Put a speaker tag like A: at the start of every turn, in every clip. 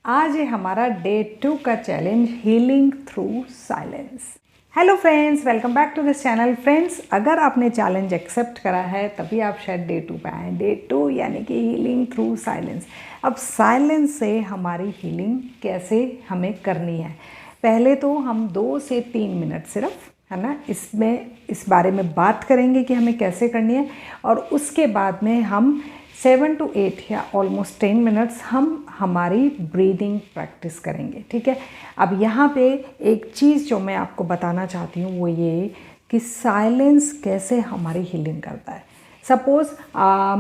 A: आज है हमारा डे 2 का challenge healing through silence. Hello friends, welcome back to this channel. Friends, अगर आपने चैलेंज एक्सेप्ट करा है तभी आप शायद डे 2 पे आए। डे 2 यानी कि हीलिंग थ्रू साइलेंस। अब साइलेंस से हमारी हीलिंग कैसे हमें करनी है, पहले तो हम 2 से 3 मिनट सिर्फ है ना इस बारे में बात करेंगे कि हमें कैसे करनी है, और उसके बाद में हम 7 to 8 या ऑलमोस्ट 10 मिनट्स हम हमारी ब्रीदिंग प्रैक्टिस करेंगे। ठीक है। अब यहाँ पे एक चीज़ जो मैं आपको बताना चाहती हूँ वो ये कि साइलेंस कैसे हमारी हीलिंग करता है। सपोज़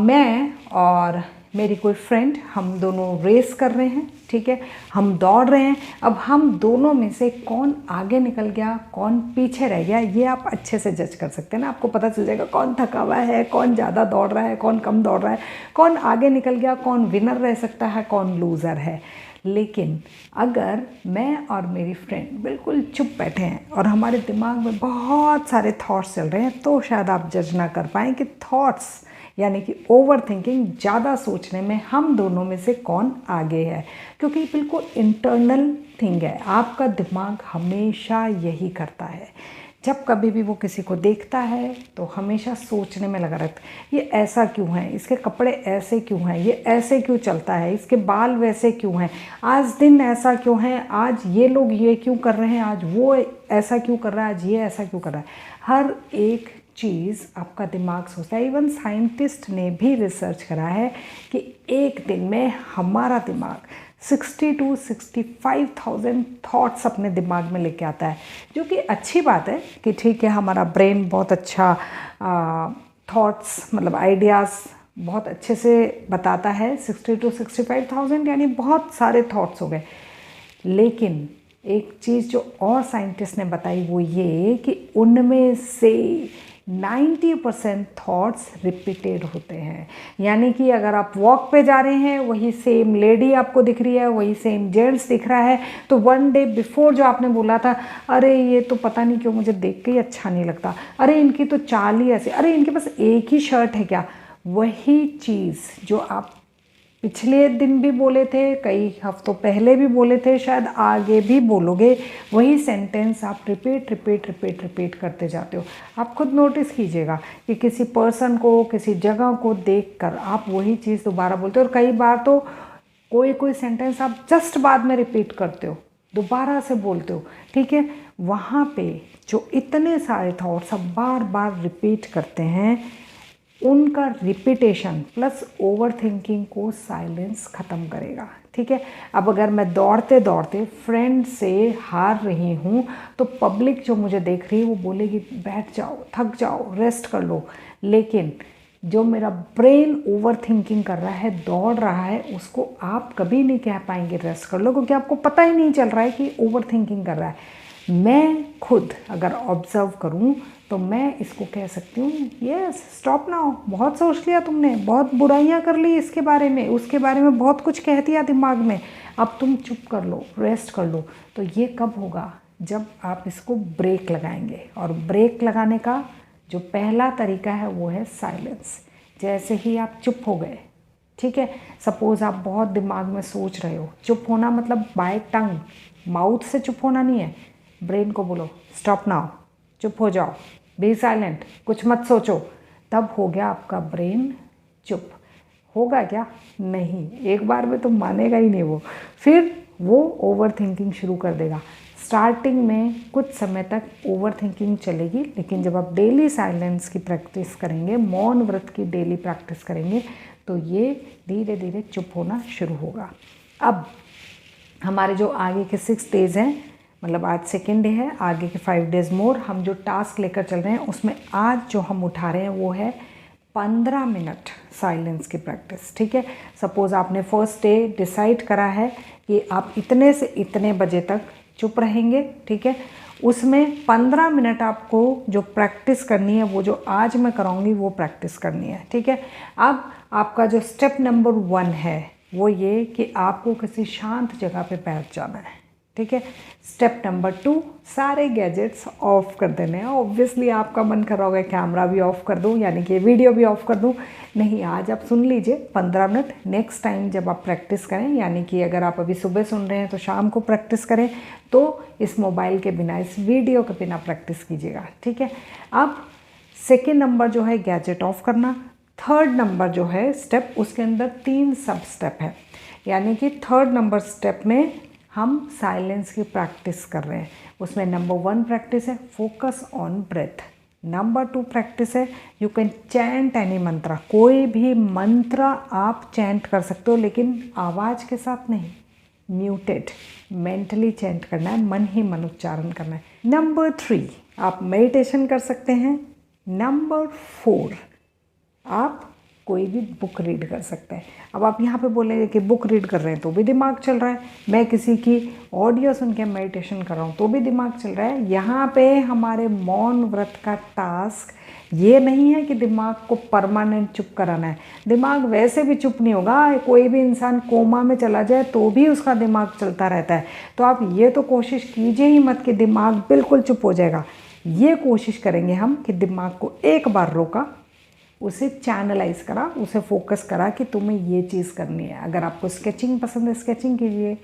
A: मैं और मेरी कोई फ्रेंड, हम दोनों रेस कर रहे हैं। ठीक है, हम दौड़ रहे हैं। अब हम दोनों में से कौन आगे निकल गया, कौन पीछे रह गया, ये आप अच्छे से जज कर सकते हैं ना। आपको पता चल जाएगा कौन थका हुआ है, कौन ज़्यादा दौड़ रहा है, कौन कम दौड़ रहा है, कौन आगे निकल गया, कौन विनर रह सकता है, कौन लूज़र है। लेकिन अगर मैं और मेरी फ्रेंड बिल्कुल चुप बैठे हैं और हमारे दिमाग में बहुत सारे थॉट्स चल रहे हैं, तो शायद आप जज ना कर पाएँ कि थॉट्स यानी कि ओवर थिंकिंग, ज़्यादा सोचने में हम दोनों में से कौन आगे है। क्योंकि बिल्कुल इंटरनल थिंग है, आपका दिमाग हमेशा यही करता है। जब कभी भी वो किसी को देखता है तो हमेशा सोचने में लगा रहता है, ये ऐसा क्यों है, इसके कपड़े ऐसे क्यों हैं, ये ऐसे क्यों चलता है, इसके बाल वैसे क्यों हैं, आज दिन ऐसा क्यों है, आज ये लोग ये क्यों कर रहे हैं, आज वो ऐसा क्यों कर रहा है, आज ये ऐसा क्यों कर रहा है। हर एक चीज़ आपका दिमाग सोचता है। इवन साइंटिस्ट ने भी रिसर्च करा है कि एक दिन में हमारा दिमाग 60 to 65,000 थॉट्स अपने दिमाग में लेके आता है, जो कि अच्छी बात है कि ठीक है, हमारा ब्रेन बहुत अच्छा थॉट्स मतलब आइडियाज़ बहुत अच्छे से बताता है। 60 to 65,000 यानी बहुत सारे थॉट्स हो गए। लेकिन एक चीज़ जो और साइंटिस्ट ने बताई वो ये कि उनमें से 90% थॉट्स रिपीटेड होते हैं। यानी कि अगर आप वॉक पे जा रहे हैं, वही सेम लेडी आपको दिख रही है, वही सेम जेंट्स दिख रहा है, तो 1 डे बिफोर जो आपने बोला था, अरे ये तो पता नहीं क्यों मुझे देख के ही अच्छा नहीं लगता, अरे इनकी तो चाल ही ऐसे, अरे इनके पास एक ही शर्ट है क्या, वही चीज़ जो आप पिछले दिन भी बोले थे, कई हफ्तों पहले भी बोले थे, शायद आगे भी बोलोगे, वही सेंटेंस आप रिपीट करते जाते हो। आप खुद नोटिस कीजिएगा कि किसी पर्सन को, किसी जगह को देखकर आप वही चीज़ दोबारा बोलते हो, और कई बार तो कोई सेंटेंस आप जस्ट बाद में रिपीट करते हो, दोबारा से बोलते हो। ठीक है, वहाँ पे जो इतने सारे थॉट्स आप बार बार रिपीट करते हैं, उनका रिपीटेशन प्लस ओवर थिंकिंग को साइलेंस ख़त्म करेगा। ठीक है। अब अगर मैं दौड़ते दौड़ते फ्रेंड से हार रही हूँ, तो पब्लिक जो मुझे देख रही है वो बोलेगी बैठ जाओ, थक जाओ, रेस्ट कर लो। लेकिन जो मेरा ब्रेन ओवर थिंकिंग कर रहा है, दौड़ रहा है, उसको आप कभी नहीं कह पाएंगे रेस्ट कर लो, क्योंकि आपको पता ही नहीं चल रहा है कि ओवर थिंकिंग कर रहा है। मैं खुद अगर ऑब्जर्व करूं तो मैं इसको कह सकती हूँ, यस स्टॉप नाउ, बहुत सोच लिया तुमने, बहुत बुराइयां कर ली इसके बारे में, उसके बारे में बहुत कुछ कह दिया दिमाग में, अब तुम चुप कर लो, रेस्ट कर लो। तो ये कब होगा, जब आप इसको ब्रेक लगाएंगे। और ब्रेक लगाने का जो पहला तरीका है वो है साइलेंस। जैसे ही आप चुप हो गए, ठीक है, सपोज़ आप बहुत दिमाग में सोच रहे हो, चुप होना मतलब बाय टंग, माउथ से चुप होना नहीं है। ब्रेन को बोलो स्टॉप नाउ, चुप हो जाओ, बी साइलेंट, कुछ मत सोचो। तब हो गया आपका ब्रेन चुप। होगा क्या? नहीं, एक बार में तो मानेगा ही नहीं वो, फिर वो ओवर थिंकिंग शुरू कर देगा। स्टार्टिंग में कुछ समय तक ओवर थिंकिंग चलेगी, लेकिन जब आप डेली साइलेंस की प्रैक्टिस करेंगे, मौन व्रत की डेली प्रैक्टिस करेंगे, तो ये धीरे धीरे चुप होना शुरू होगा। अब हमारे जो आगे के 6 डेज़ हैं, मतलब आज सेकेंड डे है, आगे के 5 डेज़ मोर हम जो टास्क लेकर चल रहे हैं, उसमें आज जो हम उठा रहे हैं वो है 15 मिनट साइलेंस की प्रैक्टिस। ठीक है, सपोज़ आपने फर्स्ट डे डिसाइड करा है कि आप इतने से इतने बजे तक चुप रहेंगे। ठीक है, उसमें 15 मिनट आपको जो प्रैक्टिस करनी है, वो जो आज मैं कराऊंगी वो प्रैक्टिस करनी है। ठीक है, अब आपका जो स्टेप नंबर 1 है वो ये कि आपको किसी शांत जगह पे बैठ जाना है। ठीक है। स्टेप नंबर 2, सारे गैजेट्स ऑफ कर देने हैं। ऑब्वियसली आपका मन कर रहा होगा कैमरा भी ऑफ कर दूं, यानी कि वीडियो भी ऑफ कर दूं। नहीं, आज आप सुन लीजिए 15 मिनट। नेक्स्ट टाइम जब आप प्रैक्टिस करें, यानी कि अगर आप अभी सुबह सुन रहे हैं तो शाम को प्रैक्टिस करें, तो इस मोबाइल के बिना, इस वीडियो के बिना प्रैक्टिस कीजिएगा, ठीक है। अब सेकेंड नंबर जो है गैजेट ऑफ करना। थर्ड नंबर जो है स्टेप, उसके अंदर 3 सब स्टेप है, यानी कि थर्ड नंबर स्टेप में हम साइलेंस की प्रैक्टिस कर रहे हैं। उसमें नंबर 1 प्रैक्टिस है focus on breath. Number 2 practice है you can chant any mantra, कोई भी मंत्र आप चैंट कर सकते हो, लेकिन आवाज़ के साथ नहीं, म्यूटेड, मेंटली चैंट करना है, मन ही मन उच्चारण करना है। नंबर 3 आप मेडिटेशन कर सकते हैं। नंबर 4 आप कोई भी बुक रीड कर सकते हैं। अब आप यहाँ पे बोलेंगे कि बुक रीड कर रहे हैं तो भी दिमाग चल रहा है, मैं किसी की ऑडियो सुन के मेडिटेशन कर रहा हूँ तो भी दिमाग चल रहा है। यहाँ पे हमारे मौन व्रत का टास्क ये नहीं है कि दिमाग को परमानेंट चुप कराना है। दिमाग वैसे भी चुप नहीं होगा, कोई भी इंसान कोमा में चला जाए तो भी उसका दिमाग चलता रहता है। तो आप ये तो कोशिश कीजिए ही मत कि दिमाग बिल्कुल चुप हो जाएगा। ये कोशिश करेंगे हम कि दिमाग को एक बार रोका, उसे चैनलाइज करा, उसे फोकस करा कि तुम्हें ये चीज़ करनी है। अगर आपको स्केचिंग पसंद है स्केचिंग कीजिए,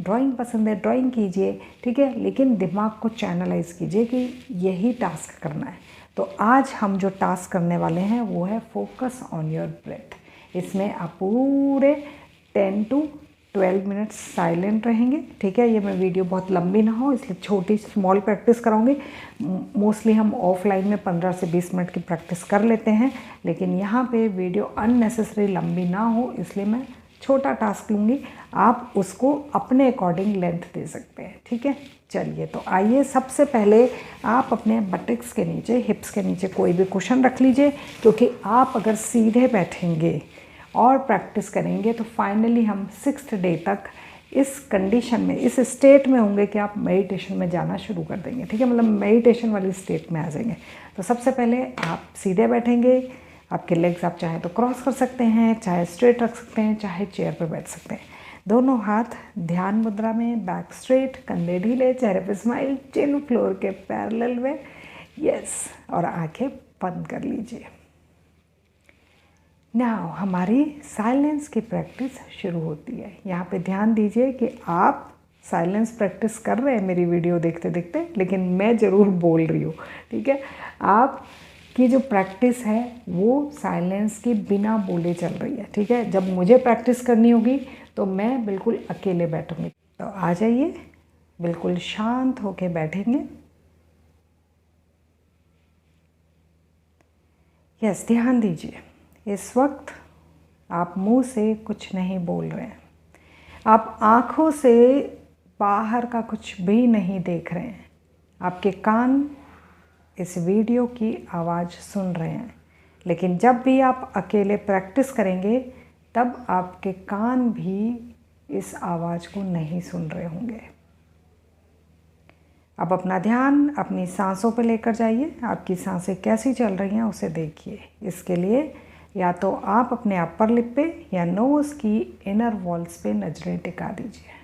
A: ड्राइंग पसंद है ड्राइंग कीजिए, ठीक है, लेकिन दिमाग को चैनलाइज कीजिए कि यही टास्क करना है। तो आज हम जो टास्क करने वाले हैं वो है फोकस ऑन योर ब्रेथ। इसमें आप पूरे 10 to 12 मिनट्स साइलेंट रहेंगे, ठीक है। ये मैं वीडियो बहुत लंबी ना हो इसलिए छोटी स्मॉल प्रैक्टिस कराऊंगी। मोस्टली हम ऑफलाइन में 15 से 20 मिनट की प्रैक्टिस कर लेते हैं, लेकिन यहाँ पे वीडियो अननेसेसरी लंबी ना हो इसलिए मैं छोटा टास्क लूँगी। आप उसको अपने अकॉर्डिंग लेंथ दे सकते हैं, ठीक है। चलिए तो आइए, सबसे पहले आप अपने बटक्स के नीचे, हिप्स के नीचे कोई भी कुशन रख लीजिए, क्योंकि आप अगर सीधे बैठेंगे और प्रैक्टिस करेंगे तो फाइनली हम 6th डे तक इस कंडीशन में, इस स्टेट में होंगे कि आप मेडिटेशन में जाना शुरू कर देंगे, ठीक है, मतलब मेडिटेशन वाली स्टेट में आ जाएंगे। तो सबसे पहले आप सीधे बैठेंगे, आपके लेग्स आप चाहें तो क्रॉस कर सकते हैं, चाहे स्ट्रेट रख सकते हैं, चाहे चेयर पर बैठ सकते हैं। दोनों हाथ ध्यान मुद्रा में, बैक स्ट्रेट, कंधे ढीले, चेहरे पे स्माइल, चिन फ्लोर के पैरेलल में, यस, और आंखें बंद कर लीजिए। नाउ हमारी साइलेंस की प्रैक्टिस शुरू होती है। यहाँ पे ध्यान दीजिए कि आप साइलेंस प्रैक्टिस कर रहे हैं मेरी वीडियो देखते देखते, लेकिन मैं ज़रूर बोल रही हूँ, ठीक है। आप की जो प्रैक्टिस है वो साइलेंस की बिना बोले चल रही है, ठीक है। जब मुझे प्रैक्टिस करनी होगी तो मैं बिल्कुल अकेले बैठूंगी। तो आ जाइए, बिल्कुल शांत होके बैठेंगे। यस, ध्यान दीजिए, इस वक्त आप मुंह से कुछ नहीं बोल रहे हैं, आप आँखों से बाहर का कुछ भी नहीं देख रहे हैं, आपके कान इस वीडियो की आवाज़ सुन रहे हैं। लेकिन जब भी आप अकेले प्रैक्टिस करेंगे तब आपके कान भी इस आवाज़ को नहीं सुन रहे होंगे। अब अपना ध्यान अपनी सांसों पर लेकर जाइए। आपकी सांसें कैसी चल रही हैं उसे देखिए। इसके लिए या तो आप अपने अपर लिप पे या नोज़ की इनर वॉल्स पे नज़रें टिका दीजिए।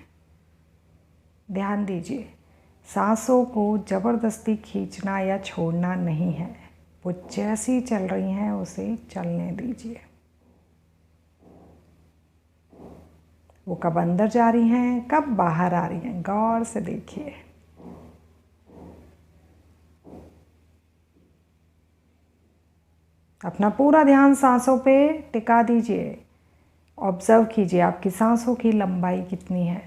A: ध्यान दीजिए, सांसों को ज़बरदस्ती खींचना या छोड़ना नहीं है, वो जैसी चल रही हैं उसे चलने दीजिए। वो कब अंदर जा रही हैं, कब बाहर आ रही हैं, गौर से देखिए। अपना पूरा ध्यान सांसों पे टिका दीजिए। ऑब्जर्व कीजिए आपकी सांसों की लंबाई कितनी है,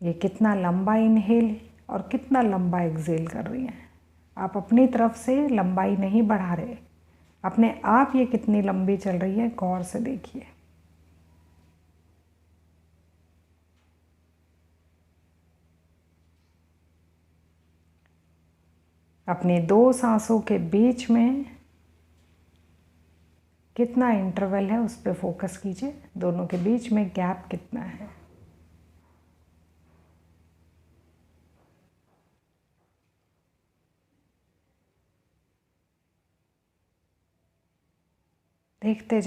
A: ये कितना लंबा इनहेल और कितना लंबा एक्सहेल कर रही हैं। आप अपनी तरफ से लंबाई नहीं बढ़ा रहे, अपने आप ये कितनी लंबी चल रही है गौर से देखिए। अपनी 2 सांसों के बीच में कितना इंटरवल है उस पर फोकस कीजिए, दोनों के बीच में गैप कितना है। देखते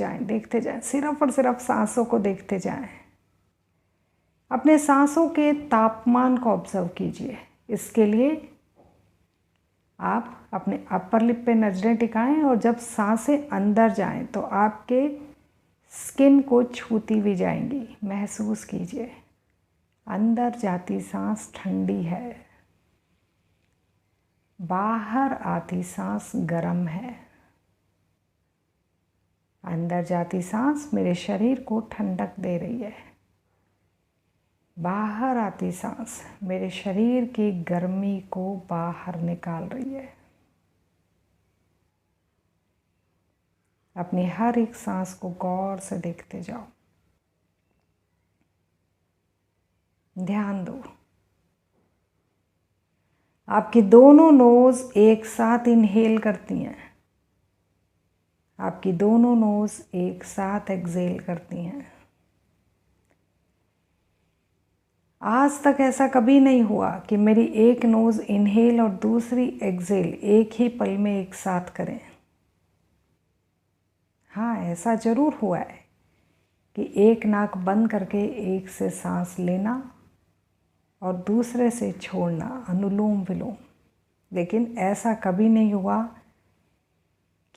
A: जाएं, सिर्फ और सिर्फ सांसों को देखते जाएं। अपने सांसों के तापमान को ऑब्जर्व कीजिए। इसके लिए आप अपने अपर लिप पे नज़रें टिकाएं और जब सांसें अंदर जाएं तो आपके स्किन को छूती भी जाएंगी। महसूस कीजिए, अंदर जाती सांस ठंडी है, बाहर आती सांस गर्म है। अंदर जाती सांस मेरे शरीर को ठंडक दे रही है, बाहर आती सांस मेरे शरीर की गर्मी को बाहर निकाल रही है। अपनी हर एक सांस को गौर से देखते जाओ, ध्यान दो। आपकी दोनों नोज एक साथ इनहेल करती हैं, आपकी दोनों नोज एक साथ एक्सहेल करती हैं। आज तक ऐसा कभी नहीं हुआ कि मेरी एक नोज इनहेल और दूसरी एक्सहेल एक ही पल में एक साथ करें। हाँ, ऐसा ज़रूर हुआ है कि एक नाक बंद करके एक से सांस लेना और दूसरे से छोड़ना, अनुलोम विलोम। लेकिन ऐसा कभी नहीं हुआ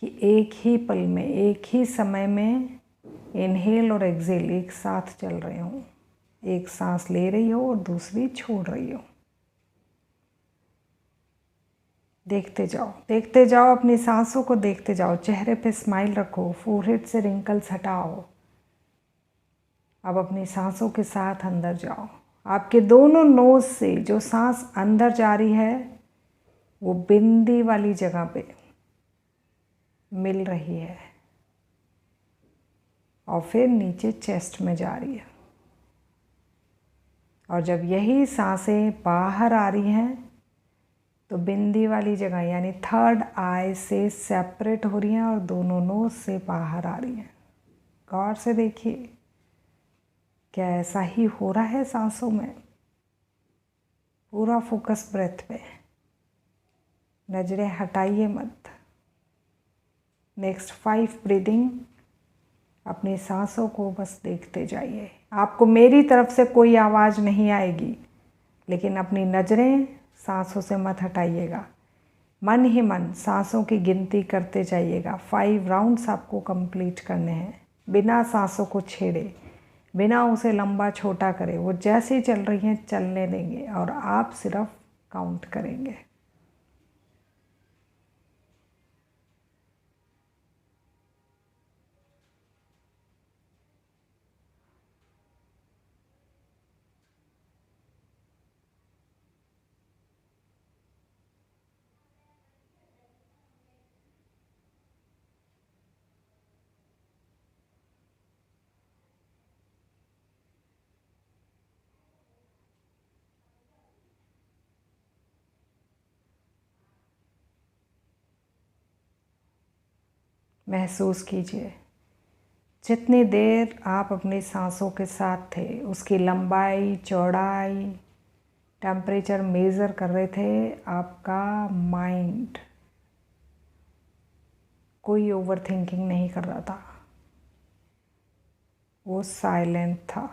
A: कि एक ही पल में, एक ही समय में इनहेल और एक्सहेल एक साथ चल रहे हों। एक सांस ले रही हो और दूसरी छोड़ रही हो। देखते जाओ, देखते जाओ, अपनी सांसों को देखते जाओ। चेहरे पे स्माइल रखो, फोरहेड से रिंकल्स हटाओ। अब अपनी सांसों के साथ अंदर जाओ। आपके दोनों नोज से जो सांस अंदर जा रही है वो बिंदी वाली जगह पे मिल रही है और फिर नीचे चेस्ट में जा रही है। और जब यही सांसें बाहर आ रही हैं तो बिंदी वाली जगह यानी थर्ड आई से सेपरेट हो रही हैं और दोनों नोज से बाहर आ रही हैं। गौर से देखिए, क्या ऐसा ही हो रहा है सांसों में? पूरा फोकस ब्रेथ पे, नजरें हटाइए मत। नेक्स्ट 5 ब्रीदिंग अपनी सांसों को बस देखते जाइए। आपको मेरी तरफ से कोई आवाज़ नहीं आएगी, लेकिन अपनी नज़रें सांसों से मत हटाइएगा। मन ही मन सांसों की गिनती करते जाइएगा। 5 राउंड्स आपको कंप्लीट करने हैं, बिना सांसों को छेड़े, बिना उसे लंबा छोटा करे। वो जैसे चल रही हैं चलने देंगे और आप सिर्फ काउंट करेंगे। महसूस कीजिए, जितनी देर आप अपनी सांसों के साथ थे उसकी लंबाई, चौड़ाई, टेम्परेचर मेज़र कर रहे थे। आपका माइंड कोई ओवर थिंकिंग नहीं कर रहा था, वो साइलेंट था।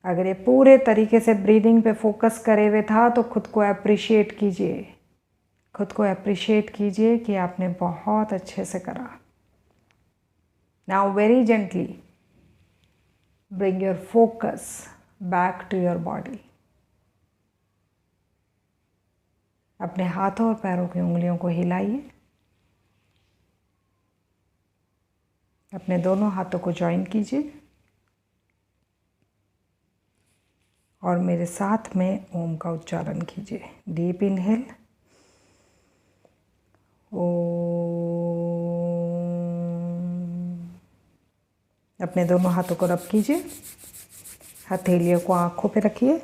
A: अगर ये पूरे तरीके से ब्रीदिंग पे फोकस करे हुए था तो खुद को अप्रिशिएट कीजिए, खुद को अप्रिशिएट कीजिए कि आपने बहुत अच्छे से करा। Now very gently bring your focus back to your body. अपने हाथों और पैरों की उंगलियों को हिलाइए। अपने दोनों हाथों को जॉइन कीजिए और मेरे साथ में ओम का उच्चारण कीजिए। डीप इनहेल, अपने दोनों हाथों को रब कीजिए, हथेलियों को आँखों पे रखिए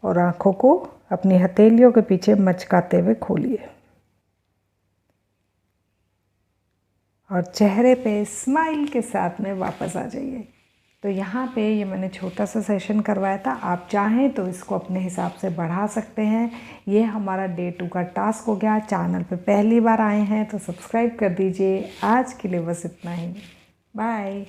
A: और आँखों को अपनी हथेलियों के पीछे मचकाते हुए खोलिए और चेहरे पे स्माइल के साथ में वापस आ जाइए। तो यहाँ पे ये मैंने छोटा सा सेशन करवाया था, आप चाहें तो इसको अपने हिसाब से बढ़ा सकते हैं। ये हमारा डे 2 का टास्क हो गया। चैनल पे पहली बार आए हैं तो सब्सक्राइब कर दीजिए। आज के लिए बस इतना ही। बाय।